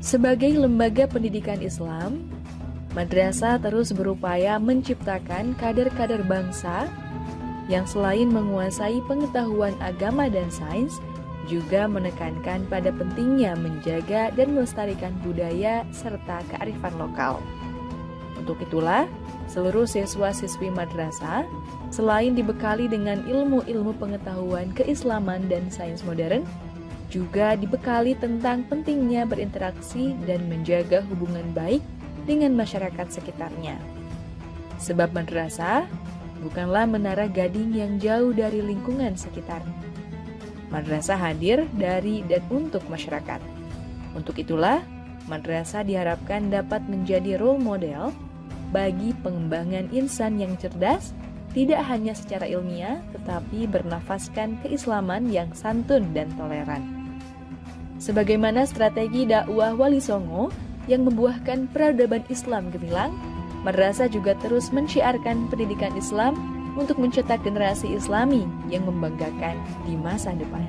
Sebagai lembaga pendidikan Islam, madrasah terus berupaya menciptakan kader-kader bangsa yang selain menguasai pengetahuan agama dan sains, juga menekankan pada pentingnya menjaga dan melestarikan budaya serta kearifan lokal. Untuk itulah, seluruh siswa-siswi madrasah, selain dibekali dengan ilmu-ilmu pengetahuan keislaman dan sains modern, juga dibekali tentang pentingnya berinteraksi dan menjaga hubungan baik dengan masyarakat sekitarnya. Sebab madrasah bukanlah menara gading yang jauh dari lingkungan sekitar. Madrasah hadir dari dan untuk masyarakat. Untuk itulah, madrasah diharapkan dapat menjadi role model bagi pengembangan insan yang cerdas, tidak hanya secara ilmiah, tetapi bernafaskan keislaman yang santun dan toleran. Sebagaimana strategi dakwah Wali Songo yang membuahkan peradaban Islam gemilang, madrasah juga terus mensyiarkan pendidikan Islam untuk mencetak generasi Islami yang membanggakan di masa depan.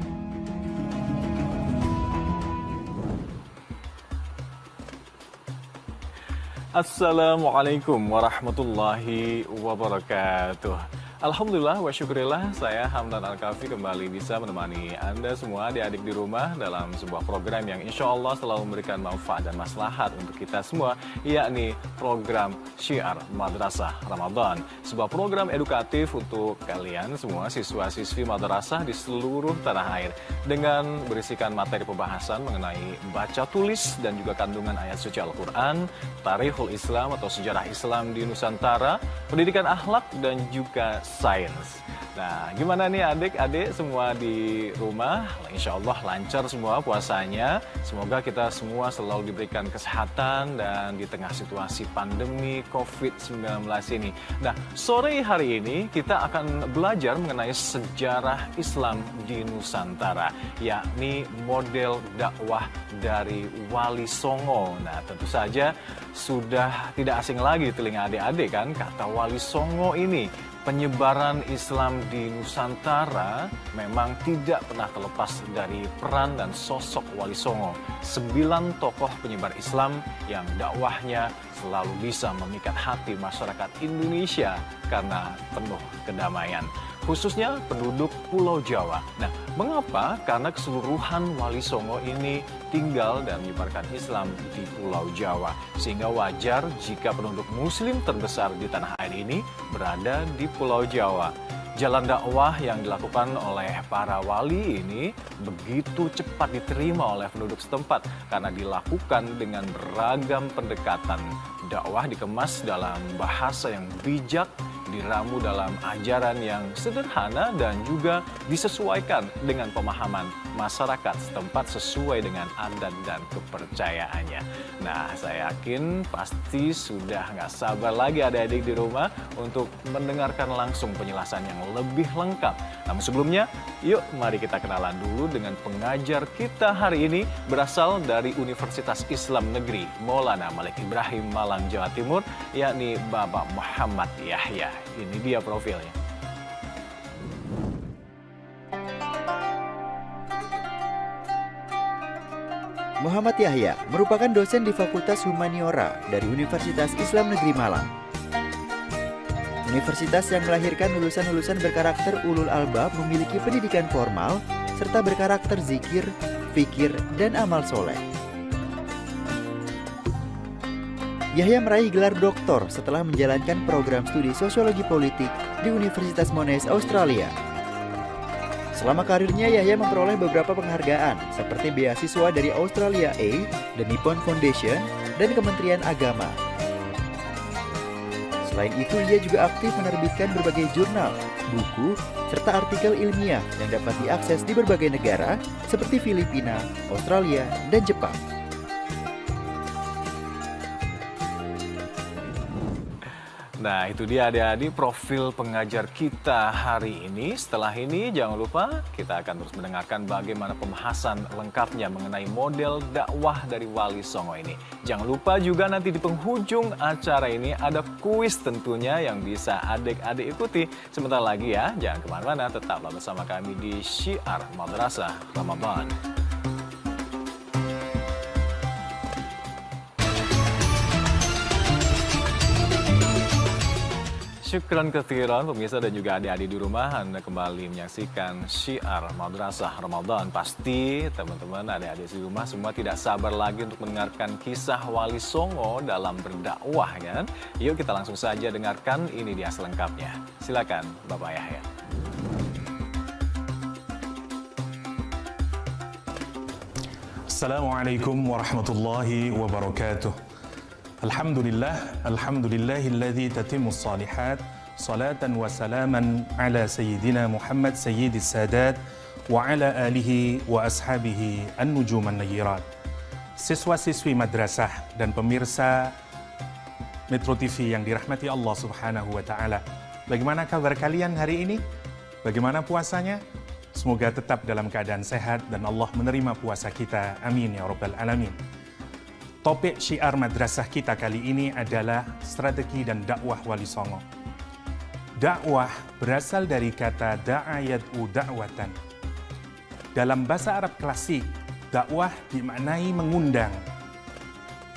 Assalamualaikum warahmatullahi wabarakatuh. Alhamdulillah wa syukurillah, saya Hamdan Al-Kafi kembali bisa menemani Anda semua adik-adik di rumah dalam sebuah program yang insya Allah selalu memberikan manfaat dan maslahat untuk kita semua, yakni program Syiar Madrasah Ramadan. Sebuah program edukatif untuk kalian semua siswa-siswi madrasah di seluruh tanah air dengan berisikan materi pembahasan mengenai baca tulis dan juga kandungan ayat suci Al-Quran, tarikhul Islam atau sejarah Islam di Nusantara, pendidikan akhlak dan juga sains. Nah, gimana nih adik-adik semua di rumah? Insya Allah lancar semua puasanya. Semoga kita semua selalu diberikan kesehatan dan di tengah situasi pandemi COVID-19 ini. Nah, sore hari ini kita akan belajar mengenai sejarah Islam di Nusantara, yakni model dakwah dari Wali Songo. Nah, tentu saja sudah tidak asing lagi di telinga adik-adik kan kata Wali Songo ini. Penyebaran Islam di Nusantara memang tidak pernah terlepas dari peran dan sosok Wali Songo. 9 tokoh penyebar Islam yang dakwahnya selalu bisa memikat hati masyarakat Indonesia karena penuh kedamaian. Khususnya penduduk Pulau Jawa. Nah, mengapa? Karena keseluruhan Wali Songo ini tinggal dan menyebarkan Islam di Pulau Jawa. Sehingga wajar jika penduduk Muslim terbesar di tanah air ini berada di Pulau Jawa. Jalan dakwah yang dilakukan oleh para wali ini begitu cepat diterima oleh penduduk setempat karena dilakukan dengan beragam pendekatan. Dakwah dikemas dalam bahasa yang bijak, diramu dalam ajaran yang sederhana dan juga disesuaikan dengan pemahaman masyarakat setempat sesuai dengan adat dan kepercayaannya. Nah, saya yakin pasti sudah nggak sabar lagi adik-adik di rumah untuk mendengarkan langsung penjelasan yang lebih lengkap. Namun sebelumnya, yuk mari kita kenalan dulu dengan pengajar kita hari ini berasal dari Universitas Islam Negeri Maulana Malik Ibrahim Malang, Jawa Timur, yakni Bapak Muhammad Yahya. Ini dia profilnya. Muhammad Yahya merupakan dosen di Fakultas Humaniora dari Universitas Islam Negeri Malang. Universitas yang melahirkan lulusan-lulusan berkarakter ulul albab memiliki pendidikan formal serta berkarakter zikir, fikir, dan amal soleh. Yahya meraih gelar doktor setelah menjalankan program studi sosiologi politik di Universitas Monash, Australia. Selama karirnya, Yahya memperoleh beberapa penghargaan seperti beasiswa dari Australia A, The Nippon Foundation, dan Kementerian Agama. Selain itu, ia juga aktif menerbitkan berbagai jurnal, buku, serta artikel ilmiah yang dapat diakses di berbagai negara seperti Filipina, Australia, dan Jepang. Nah, itu dia adik-adik profil pengajar kita hari ini. Setelah ini jangan lupa kita akan terus mendengarkan bagaimana pembahasan lengkapnya mengenai model dakwah dari Wali Songo ini. Jangan lupa juga nanti di penghujung acara ini ada kuis tentunya yang bisa adik-adik ikuti. Sebentar lagi ya, jangan kemana-mana, tetaplah bersama kami di Syiar Madrasah Ramadan. Syukran kathiran pemirsa dan juga adik-adik di rumah. Anda kembali menyaksikan Syiar Madrasah Ramadan. Pasti teman-teman adik-adik di rumah semua tidak sabar lagi untuk mendengarkan kisah Wali Songo dalam berdakwah kan. Yuk kita langsung saja dengarkan, ini dia selengkapnya. Silakan Bapak Yahya. Assalamualaikum warahmatullahi wabarakatuh. Alhamdulillahilladzi tatimmus salihat, salatan wa salaman ala sayyidina Muhammad sayyidis sadat wa ala alihi wa ashabihi an-nujuman nayyirat. Siswa-siswi madrasah dan pemirsa Metro TV yang dirahmati Allah Subhanahu wa taala. Bagaimana kabar kalian hari ini? Bagaimana puasanya? Semoga tetap dalam keadaan sehat dan Allah menerima puasa kita. Amin ya rabbal alamin. Topik syiar madrasah kita kali ini adalah strategi dan dakwah Wali Songo. Dakwah berasal dari kata da'a yad'u da'watan. Dalam bahasa Arab klasik, dakwah dimaknai mengundang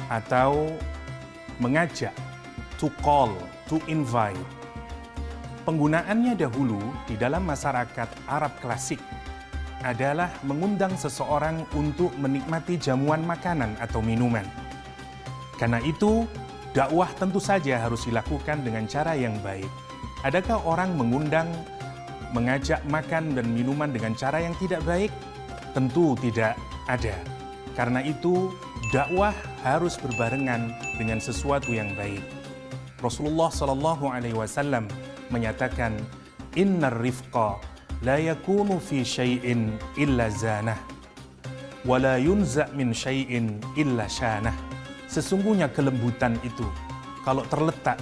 atau mengajak, to call, to invite. Penggunaannya dahulu di dalam masyarakat Arab klasik adalah mengundang seseorang untuk menikmati jamuan makanan atau minuman. Karena itu, dakwah tentu saja harus dilakukan dengan cara yang baik. Adakah orang mengajak makan dan minuman dengan cara yang tidak baik? Tentu tidak ada. Karena itu, dakwah harus berbarengan dengan sesuatu yang baik. Rasulullah SAW menyatakan, "Innar rifqa la yakunu fi syai'in illa zanah wa la yunza' min syai'in illa syanah." Sesungguhnya kelembutan itu kalau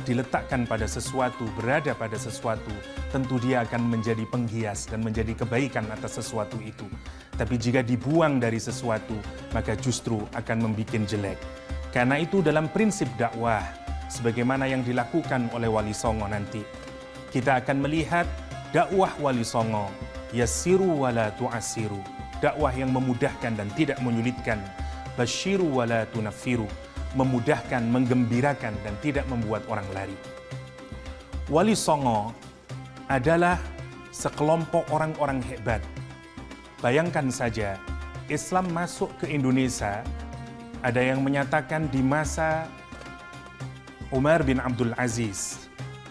diletakkan pada sesuatu, berada pada sesuatu, tentu dia akan menjadi penghias dan menjadi kebaikan atas sesuatu itu. Tapi jika dibuang dari sesuatu, maka justru akan membuat jelek. Karena itu dalam prinsip dakwah, sebagaimana yang dilakukan oleh Wali Songo nanti, kita akan melihat dakwah Wali Songo, yassiru wa la tu'assiru, dakwah yang memudahkan dan tidak menyulitkan, basyiru wa la tunaffiru, memudahkan, menggembirakan dan tidak membuat orang lari. Wali Songo adalah sekelompok orang-orang hebat. Bayangkan saja, Islam masuk ke Indonesia, ada yang menyatakan di masa Umar bin Abdul Aziz,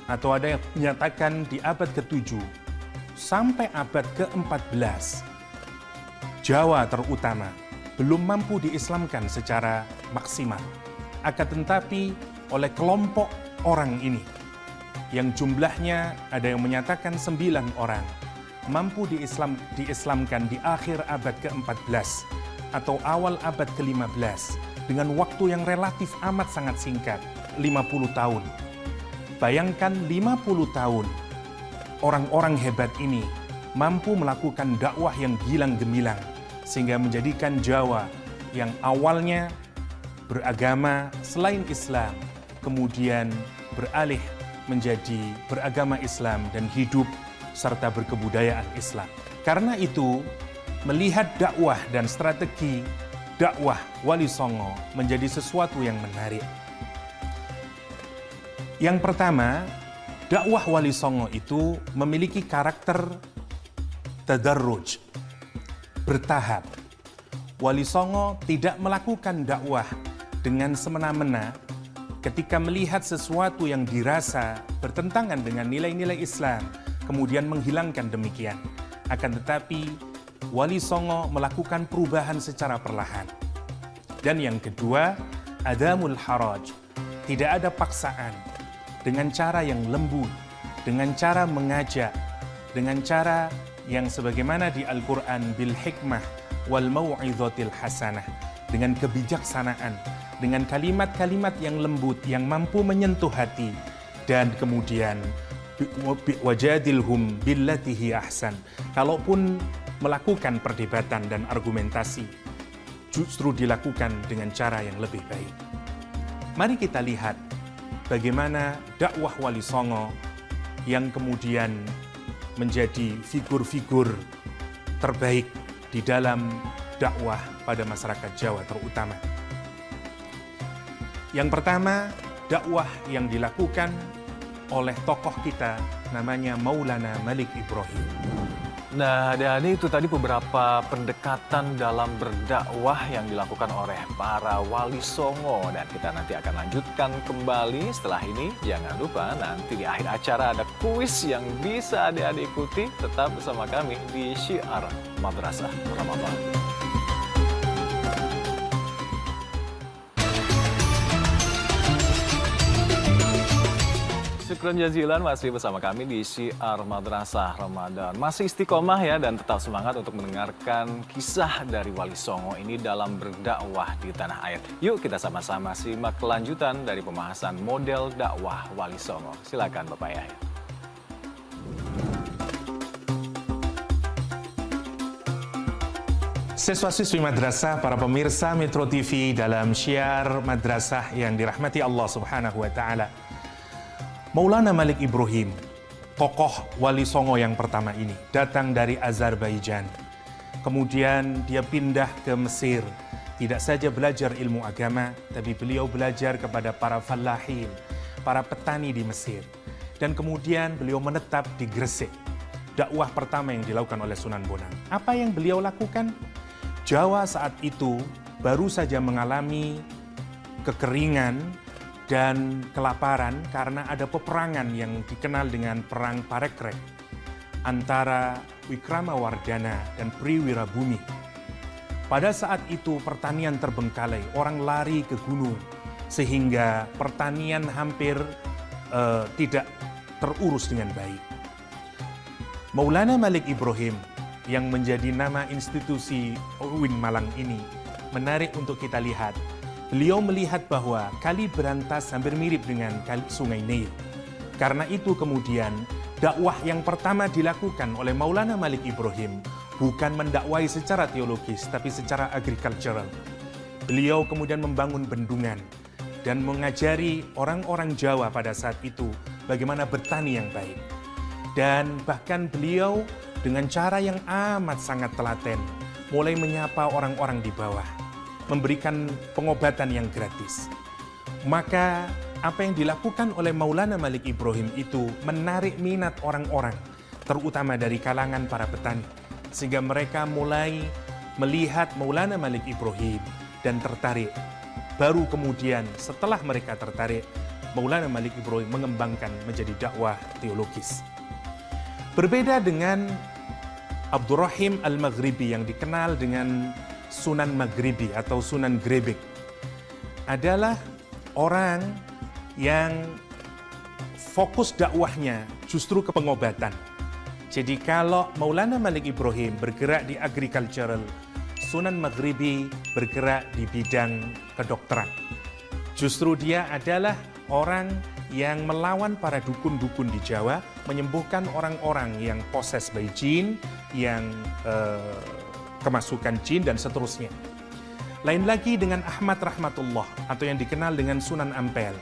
atau ada yang menyatakan di abad ke-7 sampai abad ke-14, Jawa terutama belum mampu diislamkan secara maksimal. Akan tetapi oleh kelompok orang ini, yang jumlahnya ada yang menyatakan 9 orang, mampu diislamkan di akhir abad ke-14 atau awal abad ke-15 dengan waktu yang relatif amat sangat singkat, 50 tahun. Bayangkan 50 tahun, orang-orang hebat ini mampu melakukan dakwah yang gilang gemilang, sehingga menjadikan Jawa yang awalnya beragama selain Islam, kemudian beralih menjadi beragama Islam dan hidup serta berkebudayaan Islam. Karena itu, melihat dakwah dan strategi dakwah Wali Songo menjadi sesuatu yang menarik. Yang pertama, dakwah Wali Songo itu memiliki karakter tadarruj, bertahap. Wali Songo tidak melakukan dakwah dengan semena-mena ketika melihat sesuatu yang dirasa bertentangan dengan nilai-nilai Islam, kemudian menghilangkan demikian. Akan tetapi, Wali Songo melakukan perubahan secara perlahan. Dan yang kedua, adamul haraj, tidak ada paksaan, dengan cara yang lembut, dengan cara mengajak, dengan cara yang sebagaimana di Al-Quran, bil hikmah wal mau'izatil hasanah, dengan kebijaksanaan, dengan kalimat-kalimat yang lembut, yang mampu menyentuh hati, dan kemudian wajadilhum billatihi ahsan. Kalaupun melakukan perdebatan dan argumentasi, justru dilakukan dengan cara yang lebih baik. Mari kita lihat bagaimana dakwah Wali Songo yang kemudian menjadi figur-figur terbaik di dalam dakwah pada masyarakat Jawa terutama. Yang pertama, dakwah yang dilakukan oleh tokoh kita namanya Maulana Malik Ibrahim. Nah, dan itu tadi beberapa pendekatan dalam berdakwah yang dilakukan oleh para wali songo. Dan kita nanti akan lanjutkan kembali setelah ini. Jangan lupa nanti di akhir acara ada kuis yang bisa adik-adik ikuti. Tetap bersama kami di Syiar Madrasah Ramadan. Syukran jazilan masih bersama kami di Syiar Madrasah Ramadan. Masih istiqomah ya dan tetap semangat untuk mendengarkan kisah dari Wali Songo ini dalam berdakwah di tanah air. Yuk kita sama-sama simak kelanjutan dari pembahasan model dakwah Wali Songo. Silakan Bapak Yahya. Siswa-siswi madrasah, para pemirsa Metro TV dalam Syiar Madrasah yang dirahmati Allah Subhanahu wa taala. Maulana Malik Ibrahim, tokoh Wali Songo yang pertama ini, datang dari Azerbaijan. Kemudian dia pindah ke Mesir. Tidak saja belajar ilmu agama, tapi beliau belajar kepada para fallahin, para petani di Mesir. Dan kemudian beliau menetap di Gresik. Dakwah pertama yang dilakukan oleh Sunan Bonang. Apa yang beliau lakukan? Jawa saat itu baru saja mengalami kekeringan dan kelaparan karena ada peperangan yang dikenal dengan Perang Parekrek antara Wikramawardhana dan Priwirabumi. Pada saat itu pertanian terbengkalai, orang lari ke gunung sehingga pertanian hampir tidak terurus dengan baik. Maulana Malik Ibrahim yang menjadi nama institusi UIN Malang ini menarik untuk kita lihat. Beliau melihat bahwa kali Berantas hampir mirip dengan kali Sungai Nil. Karena itu kemudian dakwah yang pertama dilakukan oleh Maulana Malik Ibrahim bukan mendakwai secara teologis tapi secara agricultural. Beliau kemudian membangun bendungan dan mengajari orang-orang Jawa pada saat itu bagaimana bertani yang baik. Dan bahkan beliau dengan cara yang amat sangat telaten mulai menyapa orang-orang di bawah, memberikan pengobatan yang gratis. Maka apa yang dilakukan oleh Maulana Malik Ibrahim itu menarik minat orang-orang, terutama dari kalangan para petani. Sehingga mereka mulai melihat Maulana Malik Ibrahim dan tertarik. Baru kemudian setelah mereka tertarik, Maulana Malik Ibrahim mengembangkan menjadi dakwah teologis. Berbeda dengan Abdurrahim Al-Maghribi yang dikenal dengan Sunan Maghribi atau Sunan Grebek, adalah orang yang fokus dakwahnya justru ke pengobatan. Jadi kalau Maulana Malik Ibrahim bergerak di agricultural, Sunan Maghribi bergerak di bidang kedokteran. Justru dia adalah orang yang melawan para dukun-dukun di Jawa, menyembuhkan orang-orang yang poses by jin, yang kemasukan jin dan seterusnya. Lain lagi dengan Ahmad Rahmatullah atau yang dikenal dengan Sunan Ampel.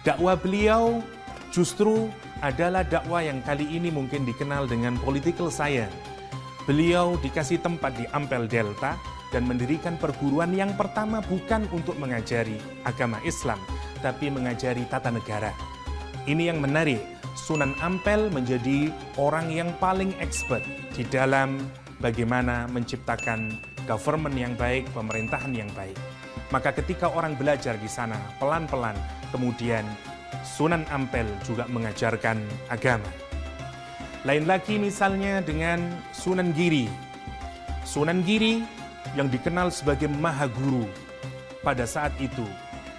Dakwah beliau justru adalah dakwah yang kali ini mungkin dikenal dengan political science. Beliau dikasih tempat di Ampel Delta dan mendirikan perguruan yang pertama bukan untuk mengajari agama Islam, tapi mengajari tata negara. Ini yang menarik, Sunan Ampel menjadi orang yang paling expert di dalam bagaimana menciptakan government yang baik, pemerintahan yang baik. Maka ketika orang belajar di sana, pelan-pelan, kemudian Sunan Ampel juga mengajarkan agama. Lain lagi misalnya dengan Sunan Giri. Sunan Giri yang dikenal sebagai Mahaguru pada saat itu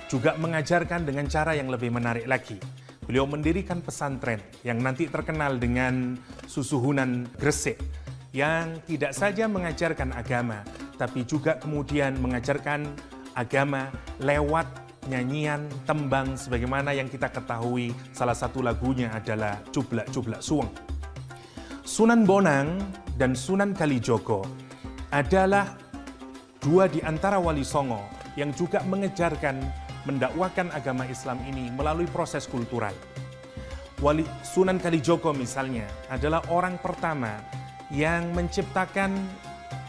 juga mengajarkan dengan cara yang lebih menarik lagi. Beliau mendirikan pesantren yang nanti terkenal dengan Susuhunan Gresik, yang tidak saja mengajarkan agama, tapi juga kemudian mengajarkan agama lewat nyanyian, tembang, sebagaimana yang kita ketahui salah satu lagunya adalah Cublak-Cublak Suweng. Sunan Bonang dan Sunan Kalijogo adalah dua di antara Wali Songo yang juga mengejarkan, mendakwakan agama Islam ini melalui proses kultural. Sunan Kalijogo misalnya adalah orang pertama yang menciptakan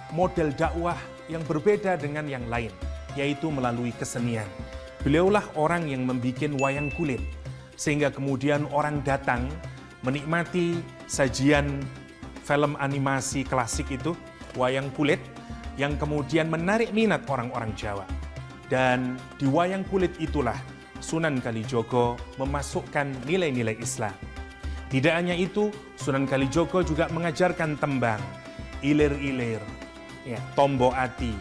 model dakwah yang berbeda dengan yang lain, yaitu melalui kesenian. Beliaulah orang yang membuat wayang kulit. sehingga kemudian orang datang menikmati sajian film animasi klasik itu, wayang kulit, yang kemudian menarik minat orang-orang Jawa. Dan di wayang kulit itulah Sunan Kalijogo memasukkan nilai-nilai Islam. Tidak hanya itu, Sunan Kalijogo juga mengajarkan tembang, ilir-ilir, ya, tombo ati,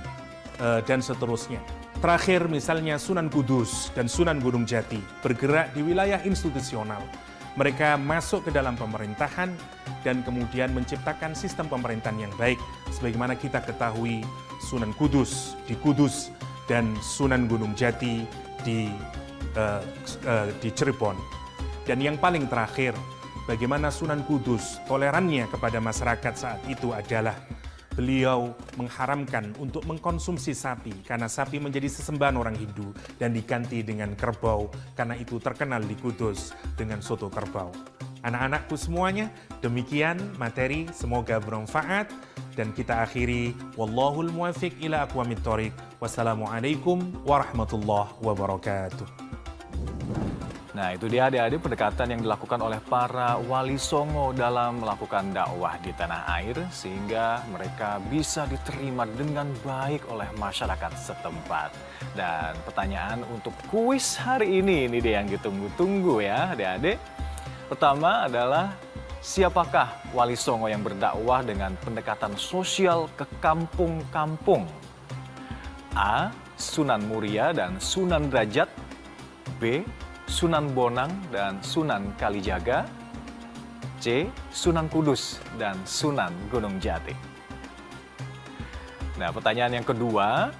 dan seterusnya. Terakhir misalnya Sunan Kudus dan Sunan Gunung Jati bergerak di wilayah institusional. Mereka masuk ke dalam pemerintahan dan kemudian menciptakan sistem pemerintahan yang baik. Sebagaimana kita ketahui Sunan Kudus di Kudus dan Sunan Gunung Jati di Cirebon. Dan yang paling terakhir, bagaimana Sunan Kudus tolerannya kepada masyarakat saat itu adalah beliau mengharamkan untuk mengkonsumsi sapi karena sapi menjadi sesembahan orang Hindu dan diganti dengan kerbau karena itu terkenal di Kudus dengan soto kerbau. Anak-anakku semuanya, demikian materi, semoga bermanfaat dan kita akhiri wallahul muwaffiq ila aqwamit thoriq. Wassalamualaikum warahmatullahi wabarakatuh. Nah, itu dia adik-adik pendekatan yang dilakukan oleh para wali songo dalam melakukan dakwah di tanah air sehingga mereka bisa diterima dengan baik oleh masyarakat setempat. Dan pertanyaan untuk kuis hari ini dia yang ditunggu-tunggu ya adik-adik. Pertama adalah siapakah wali songo yang berdakwah dengan pendekatan sosial ke kampung-kampung? A. Sunan Muria dan Sunan Derajat. B. Sunan Bonang dan Sunan Kalijaga. C. Sunan Kudus dan Sunan Gunung Jati. Nah, pertanyaan yang kedua,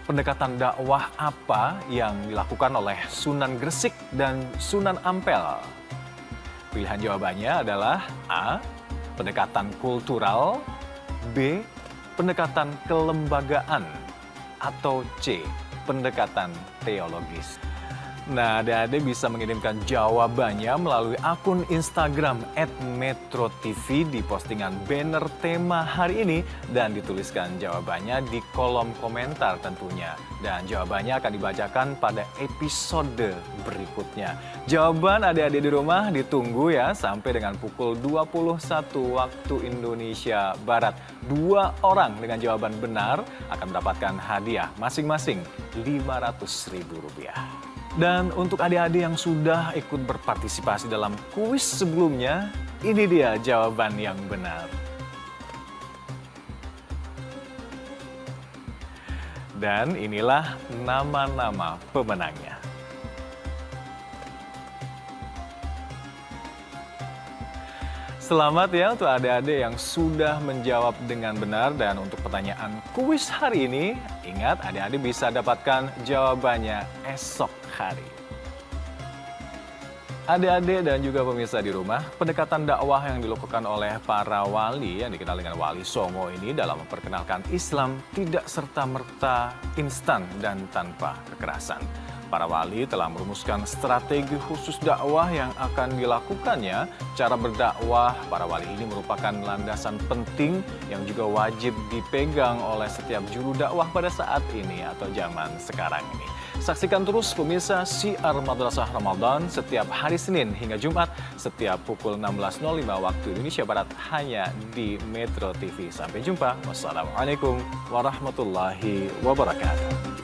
pendekatan dakwah apa yang dilakukan oleh Sunan Gresik dan Sunan Ampel? Pilihan jawabannya adalah A. Pendekatan kultural, B. Pendekatan kelembagaan, atau C. Pendekatan teologis. Nah, adik-adik bisa mengirimkan jawabannya melalui akun Instagram @metrotv di postingan banner tema hari ini dan dituliskan jawabannya di kolom komentar tentunya. Dan jawabannya akan dibacakan pada episode berikutnya. Jawaban adik-adik di rumah ditunggu ya sampai dengan pukul 21 waktu Indonesia Barat. 2 orang dengan jawaban benar akan mendapatkan hadiah masing-masing Rp500.000. Dan untuk adik-adik yang sudah ikut berpartisipasi dalam kuis sebelumnya, ini dia jawaban yang benar. Dan inilah nama-nama pemenangnya. Selamat ya untuk adik-adik yang sudah menjawab dengan benar. Dan untuk pertanyaan kuis hari ini, ingat adik-adik bisa dapatkan jawabannya esok hari. Adik-adik dan juga pemirsa di rumah, pendekatan dakwah yang dilakukan oleh para wali yang dikenal dengan wali songo ini dalam memperkenalkan Islam tidak serta-merta instan dan tanpa kekerasan. Para wali telah merumuskan strategi khusus dakwah yang akan dilakukannya. Cara berdakwah para wali ini merupakan landasan penting yang juga wajib dipegang oleh setiap juru dakwah pada saat ini atau zaman sekarang ini. Saksikan terus pemirsa Syiar Madrasah Ramadan setiap hari Senin hingga Jumat setiap pukul 16.05 waktu Indonesia Barat hanya di Metro TV. Sampai jumpa. Wassalamualaikum warahmatullahi wabarakatuh.